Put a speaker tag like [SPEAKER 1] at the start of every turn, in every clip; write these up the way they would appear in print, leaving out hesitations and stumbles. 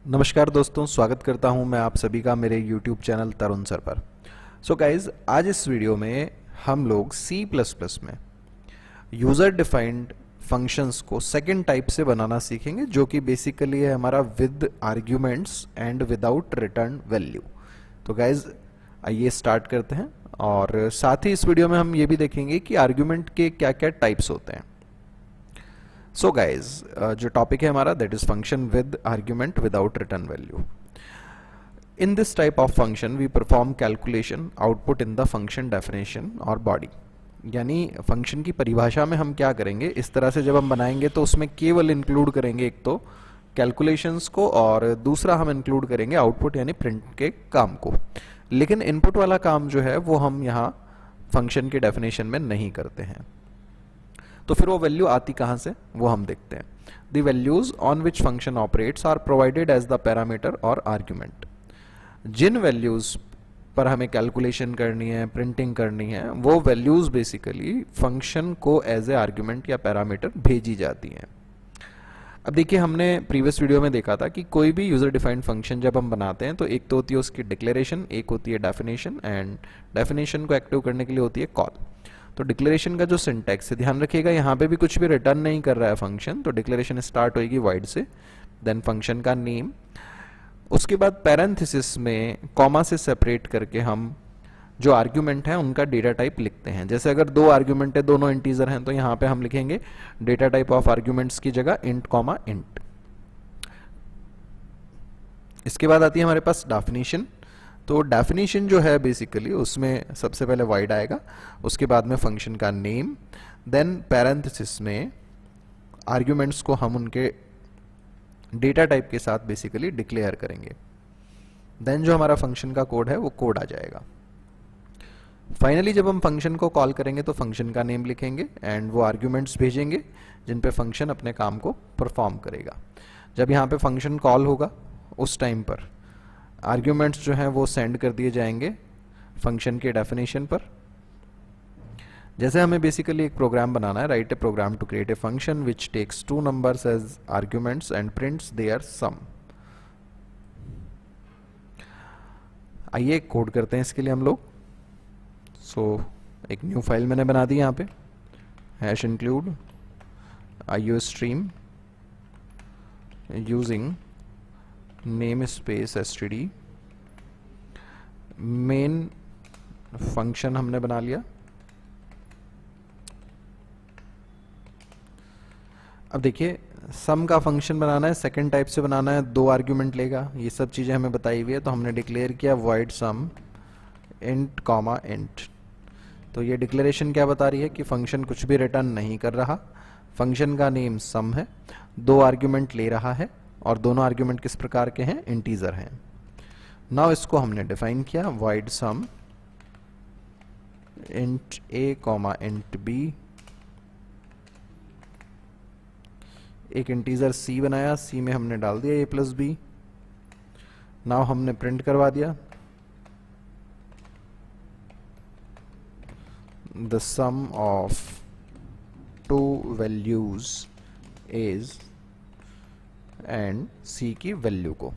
[SPEAKER 1] नमस्कार दोस्तों, स्वागत करता हूं मैं आप सभी का मेरे YouTube चैनल तरुण सर पर। सो गाइज, आज इस वीडियो में हम लोग C++ में यूज़र डिफाइंड फंक्शंस को सेकंड टाइप से बनाना सीखेंगे, जो कि बेसिकली है हमारा with arguments and without return value. तो गाइज आइए स्टार्ट करते हैं, और साथ ही इस वीडियो में हम ये भी देखेंगे कि आर्ग्यूमेंट के क्या क्या टाइप्स होते हैं। सो गाइज, जो टॉपिक है हमारा that is function with argument without return value. In this type of function we perform calculation output in the function definition और बॉडी। यानी फंक्शन की परिभाषा में हम क्या करेंगे, इस तरह से जब हम बनाएंगे तो उसमें केवल इंक्लूड करेंगे एक तो कैलकुलेशंस को, और दूसरा हम इंक्लूड करेंगे आउटपुट यानी प्रिंट के काम को। लेकिन इनपुट वाला काम जो है वो हम यहाँ फंक्शन के डेफिनेशन में नहीं करते हैं। तो फिर वो वैल्यू आती कहाँ से, वो हम देखते हैं। The values on which function operates are provided as the parameter और आर्ग्यूमेंट। जिन वैल्यूज पर हमें कैलकुलेशन करनी है, प्रिंटिंग करनी है, वो वैल्यूज बेसिकली फंक्शन को एज ए आर्ग्यूमेंट या पैरामीटर भेजी जाती हैं। अब देखिए, हमने प्रीवियस वीडियो में देखा था कि कोई भी यूजर डिफाइंड फंक्शन जब हम बनाते हैं तो एक तो होती है उसकी डिक्लेरेशन, एक होती है डेफिनेशन, एंड डेफिनेशन को एक्टिव करने के लिए होती है कॉल। तो डिक्लेरेशन का जो सिंटैक्स है, ध्यान रखिएगा यहाँ पे भी कुछ भी रिटर्न नहीं कर रहा है फंक्शन, तो डिक्लेरेशन स्टार्ट होगी वाइड से, देन फंक्शन का नेम, उसके बाद पैरेंथेसिस में कॉमा से सेपरेट करके हम जो आर्ग्यूमेंट है उनका डेटा टाइप लिखते हैं। जैसे अगर दो आर्ग्यूमेंट है, दोनों इंटीजर हैं, तो यहाँ पे हम लिखेंगे डेटा टाइप ऑफ आर्ग्यूमेंट्स की जगह इंट कॉमा इंट। इसके बाद आती है हमारे पास डेफिनेशन। तो डेफिनेशन जो है बेसिकली उसमें सबसे पहले वाइड आएगा, उसके बाद में फंक्शन का नेम, देन पैरेंथेसिस में आर्ग्यूमेंट्स को हम उनके डेटा टाइप के साथ बेसिकली डिक्लेयर करेंगे। देन जो हमारा फंक्शन का कोड है वो कोड आ जाएगा। फाइनली जब हम फंक्शन को कॉल करेंगे तो फंक्शन का नेम लिखेंगे एंड वो आर्ग्यूमेंट्स भेजेंगे जिन पे फंक्शन अपने काम को परफॉर्म करेगा। जब यहाँ पे फंक्शन कॉल होगा उस टाइम पर आर्ग्यूमेंट्स जो हैं वो सेंड कर दिए जाएंगे फंक्शन के डेफिनेशन पर। जैसे हमें बेसिकली एक प्रोग्राम बनाना है, write a program to create a function which takes two numbers as arguments and prints their sum. आइए कोड करते हैं इसके लिए हम लोग। सो एक न्यू फाइल मैंने बना दी यहाँ पे, hash include IO stream using name space std। Main function हमने बना लिया। अब देखिए, सम का फंक्शन बनाना है, सेकंड टाइप से बनाना है, दो आर्ग्यूमेंट लेगा, ये सब चीजें हमें बताई हुई है। तो हमने डिक्लेयर किया void sum int comma int। तो ये डिक्लेरेशन क्या बता रही है कि फंक्शन कुछ भी रिटर्न नहीं कर रहा, फंक्शन का नेम सम है, दो आर्ग्यूमेंट ले रहा है, और दोनों आर्ग्यूमेंट किस प्रकार के हैं, इंटीजर हैं। नाउ इसको हमने डिफाइन किया void sum int a comma int b। एक इंटीजर c बनाया, c में हमने डाल दिया a प्लस बी। नाउ हमने प्रिंट करवा दिया the sum of two values is and c की वैल्यू को।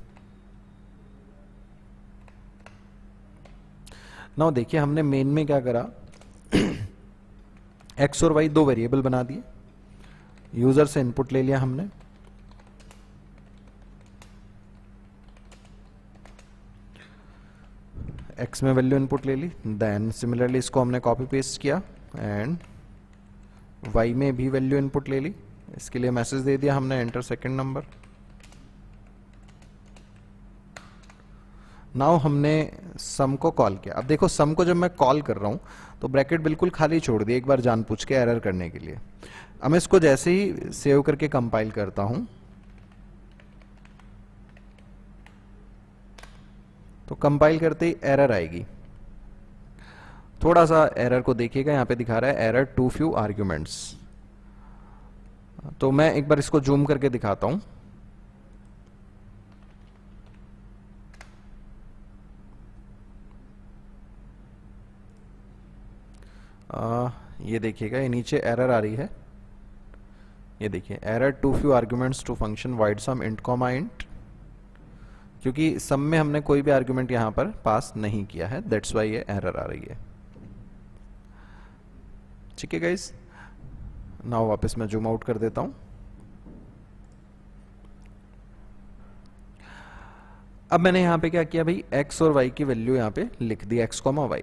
[SPEAKER 1] नाउ देखिए, हमने मेन में क्या करा, x और y दो वेरिएबल बना दिए, यूजर से इनपुट ले लिया हमने, x में वैल्यू इनपुट ले ली, देन सिमिलरली इसको हमने कॉपी पेस्ट किया एंड y में भी वैल्यू इनपुट ले ली। इसके लिए मैसेज दे दिया हमने एंटर सेकंड नंबर। नाउ हमने सम को कॉल किया। अब देखो, सम को जब मैं कॉल कर रहा हूं तो ब्रैकेट बिल्कुल खाली छोड़ दिया, एक बार जानबूझ के एरर करने के लिए। अब मैं इसको जैसे ही सेव करके कंपाइल करता हूं तो कंपाइल करते ही एरर आएगी। थोड़ा सा एरर को देखिएगा, यहां पे दिखा रहा है एरर टू फ्यू आर्ग्यूमेंट्स। तो मैं एक बार इसको जूम करके दिखाता हूं। ये देखिएगा, ये नीचे एरर आ रही है, ये देखिए error too few arguments to function void sum int comma int. क्योंकि सम में हमने कोई भी आर्ग्यूमेंट यहाँ पर पास नहीं किया है, दैट्स वाई ये एरर आ रही है। ठीक है गाइस, नाउ वापस मैं जूम आउट कर देता हूं। अब मैंने यहाँ पे क्या किया भाई, x और y की वैल्यू यहाँ पे लिख दी, x, y।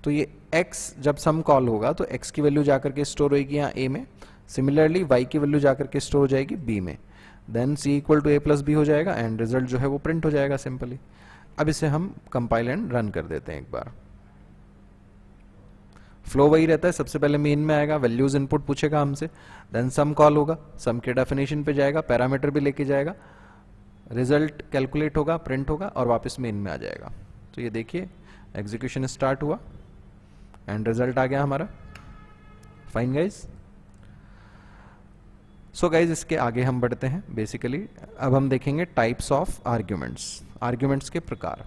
[SPEAKER 1] तो ये x जब सम कॉल होगा तो x की वैल्यू जाकर के स्टोर होगी यहाँ a में, सिमिलरली y की वैल्यू जाकर के स्टोर हो जाएगी b में, then c equal to a plus b हो जाएगा एंड रिजल्ट जो है वो प्रिंट हो जाएगा सिंपली। अब इसे हम कंपाइल एंड रन कर देते हैं एक बार। फ्लो वही रहता है, सबसे पहले मेन में आएगा, वैल्यूज इनपुट पूछेगा हमसे, देन सम कॉल होगा, सम के डेफिनेशन पे जाएगा, पैरामीटर भी लेके जाएगा, रिजल्ट कैलकुलेट होगा, प्रिंट होगा और वापस मेन में आ जाएगा। तो ये देखिए एग्जीक्यूशन स्टार्ट हुआ एंड रिजल्ट आ गया हमारा। Fine guys. सो गाइज इसके आगे हम बढ़ते हैं। बेसिकली अब हम देखेंगे टाइप्स ऑफ आर्ग्यूमेंट्स, आर्ग्यूमेंट्स के प्रकार।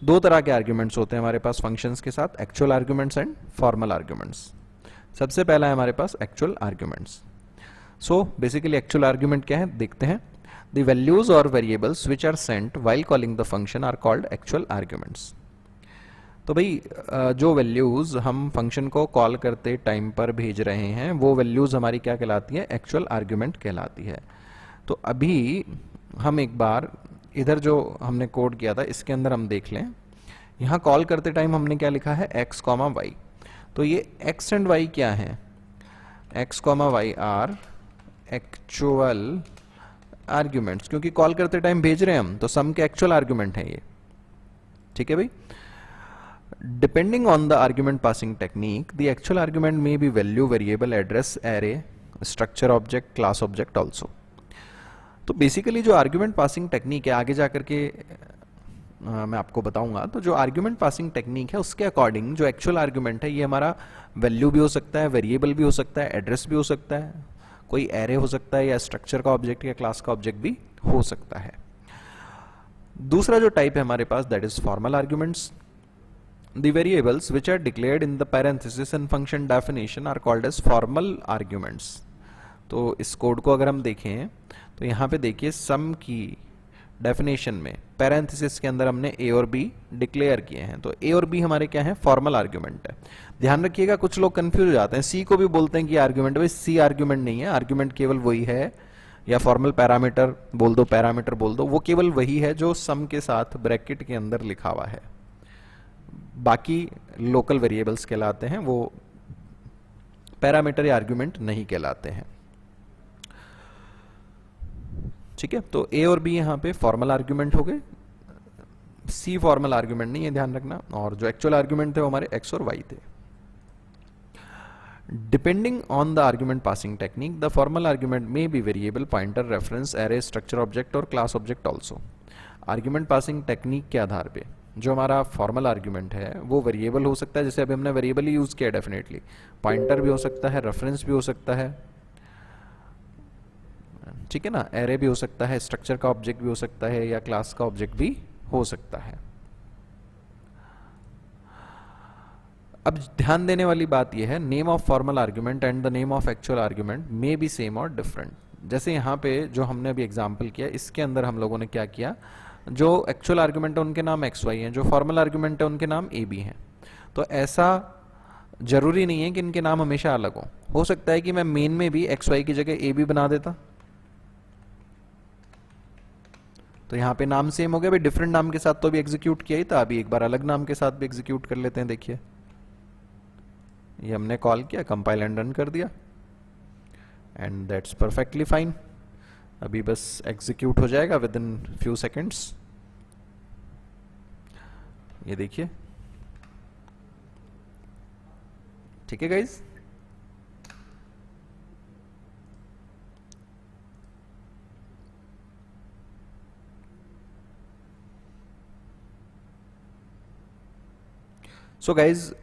[SPEAKER 1] दो तरह के आर्ग्यूमेंट्स होते हैं हमारे पास फंक्शंस के साथ, actual arguments and formal arguments. सबसे पहला है हमारे पास actual arguments. So basically actual argument क्या है देखते हैं। The values or variables which are sent while calling the function are called actual arguments। तो भाई जो वैल्यूज हम फंक्शन को कॉल करते टाइम पर भेज रहे हैं वो वैल्यूज हमारी क्या कहलाती है, एक्चुअल आर्ग्यूमेंट कहलाती है। तो अभी हम एक बार इधर जो हमने कोड किया था इसके अंदर हम देख लें, यहाँ कॉल करते टाइम हमने क्या लिखा है, x, y। तो ये x एंड y क्या है, x, y are actual arguments, क्योंकि कॉल करते टाइम भेज रहे हैं हम तो सम के एक्चुअल आर्ग्यूमेंट है ये। ठीक है भाई। Depending on the argument passing technique the actual argument may be value, variable, address, array, structure object, class object also. तो बेसिकली जो आर्ग्यूमेंट पासिंग टेक्निक है आगे जाकर के मैं आपको बताऊंगा। तो जो आर्ग्यूमेंट पासिंग टेक्निक है उसके अकॉर्डिंग जो एक्चुअल आर्ग्यूमेंट है ये हमारा वैल्यू भी हो सकता है, वेरिएबल भी हो सकता है, एड्रेस भी हो सकता है, कोई एरे हो सकता है, या स्ट्रक्चर का ऑब्जेक्ट या क्लास का ऑब्जेक्ट भी हो सकता है। दूसरा जो टाइप है हमारे पास that is formal arguments. The variables which are declared in the parenthesis and function definition are called as formal arguments. तो इस कोड को अगर हम देखें तो यहाँ पे देखिए सम की डेफिनेशन में पैरेंथेसिस के अंदर हमने ए और बी डिक्लेयर किए हैं। तो ए और बी हमारे क्या है, फॉर्मल आर्ग्यूमेंट है। ध्यान रखिएगा कुछ लोग कंफ्यूज हो जाते हैं, सी को भी बोलते हैं कि आर्ग्यूमेंट, भाई सी आर्ग्यूमेंट नहीं है, आर्ग्यूमेंट केवल वही है, या फॉर्मल पैरामीटर बोल दो, पैरामीटर बोल दो, वो केवल वही है जो सम के साथ ब्रैकेट के अंदर लिखा हुआ है। बाकी लोकल वेरिएबल्स कहलाते हैं, वो पैरामीटर या आर्ग्यूमेंट नहीं कहलाते हैं। ठीक है, तो ए और बी यहाँ पे फॉर्मल आर्ग्यूमेंट हो गए, सी फॉर्मल आर्ग्यूमेंट नहीं है, ध्यान रखना। और जो एक्चुअल आर्ग्यूमेंट थे वो हमारे एक्स और वाई थे। Depending on the argument passing technique the formal argument may be variable, pointer, reference, array, structure object और class object also. Argument passing technique के आधार पे जो हमारा फॉर्मल आर्ग्यूमेंट है वो वेरिएबल हो सकता है, जैसे अभी हमने वेरिएबल ही यूज किया डेफिनेटली, पॉइंटर भी हो सकता है, रेफरेंस भी हो सकता है, ठीक है ना, एरे भी हो सकता है, स्ट्रक्चर का ऑब्जेक्ट भी हो सकता है, या क्लास का ऑब्जेक्ट भी हो सकता है। अब ध्यान देने वाली बात यह है, name of formal argument and the name of actual argument may be same और डिफरेंट। जैसे यहाँ पे जो हमने अभी एग्जांपल किया इसके अंदर हम लोगों ने क्या किया, जो एक्चुअल आर्ग्यूमेंट है उनके नाम एक्स वाई हैं, जो फॉर्मल आर्ग्यूमेंट है उनके नाम ए बी हैं। तो ऐसा जरूरी नहीं है कि इनके नाम हमेशा अलग हो सकता है कि मैं मेन में भी एक्स वाई की जगह ए बी बना देता, तो यहाँ पे नाम सेम हो गया, भाई डिफरेंट नाम के साथ तो अभी एग्जीक्यूट किया ही था, अभी एक बार अलग नाम के साथ भी एग्जीक्यूट कर लेते हैं। देखिए ये हमने कॉल किया, कंपाइल एंड रन कर दिया एंड दैट्स परफेक्टली फाइन। अभी बस एग्जीक्यूट हो जाएगा विद इन फ्यू सेकेंड्स। ये देखिए, ठीक है गाइज। सो गाइज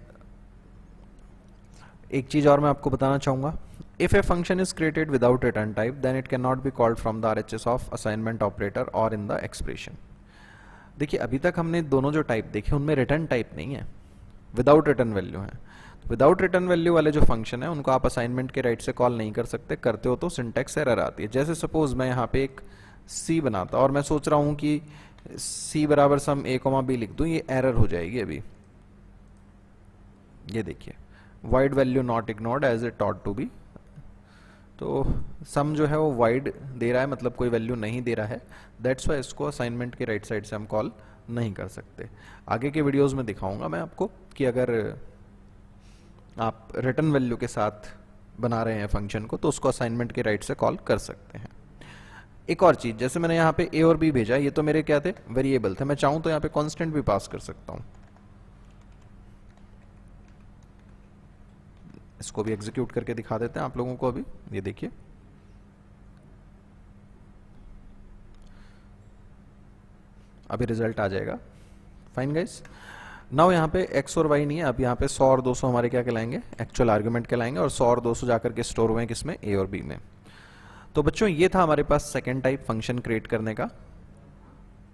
[SPEAKER 1] एक चीज और मैं आपको बताना चाहूंगा, if a function is created without return type then it can not be called from the RHS of assignment operator और इन द एक्सप्रेशन। देखिए अभी तक हमने दोनों जो टाइप देखे उनमें रिटर्न टाइप नहीं है, विदाउट रिटर्न वैल्यू है। विदाउट रिटर्न वैल्यू वाले जो फंक्शन है उनको आप असाइनमेंट के राइट से कॉल नहीं कर सकते, करते हो तो सिंटैक्स एरर आती है। जैसे सपोज मैं यहाँ पे एक सी बनाता और मैं सोच रहा हूँ कि सी बराबर सम ए कॉमा बी लिख दूं, ये एरर हो जाएगी अभी। ये देखिए, void value not ignored as it ought to be. तो सम जो है वो वाइड दे रहा है, मतलब कोई वैल्यू नहीं दे रहा है, दैट्स वाई इसको असाइनमेंट के राइट साइड से हम कॉल नहीं कर सकते। आगे के वीडियोस में दिखाऊंगा मैं आपको कि अगर आप रिटर्न वैल्यू के साथ बना रहे हैं फंक्शन को तो उसको असाइनमेंट के राइट से कॉल कर सकते हैं। एक और चीज, जैसे मैंने यहाँ पे ए और बी भेजा, ये तो मेरे क्या थे, वेरिएबल थे। मैं चाहूं तो यहाँ पे कांस्टेंट भी पास कर सकता हूं। इसको भी एग्जीक्यूट करके दिखा देते हैं आप लोगों को अभी। ये देखिए, अभी रिजल्ट आ जाएगा। फाइन गाइस, नाउ यहाँ पे x और y नहीं है, अब यहाँ पे 100 और 200 हमारे क्या कहलाएंगे, एक्चुअल आर्गुमेंट कहलाएंगे, और 100 और 200 जाकर के स्टोर हुए हैं किसमें, a और b में। तो बच्चों ये था हमारे पास सेकेंड टाइप फंक्शन क्रिएट करने का,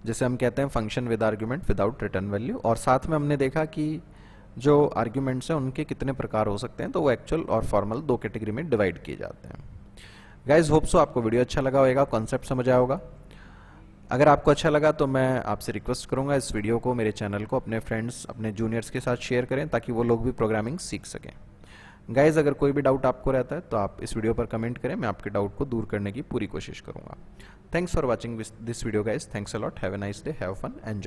[SPEAKER 1] जिसे हम कहते हैं function with argument without return value. और साथ में हमने देखा कि जो आर्ग्यूमेंट्स हैं उनके कितने प्रकार हो सकते हैं, तो वो एक्चुअल और फॉर्मल दो कैटेगरी में डिवाइड किए जाते हैं। गाइज होप सो आपको वीडियो अच्छा लगा होगा, कॉन्सेप्ट समझ आया होगा। अगर आपको अच्छा लगा तो मैं आपसे रिक्वेस्ट करूंगा इस वीडियो को, मेरे चैनल को अपने फ्रेंड्स, अपने जूनियर्स के साथ शेयर करें ताकि वो लोग भी प्रोग्रामिंग सीख सकें। गाइज अगर कोई भी डाउट आपको रहता है तो आप इस वीडियो पर कमेंट करें, मैं आपके डाउट को दूर करने की पूरी कोशिश करूंगा। Thanks for watching this video guys, thanks a lot, have a nice day, have fun, enjoy.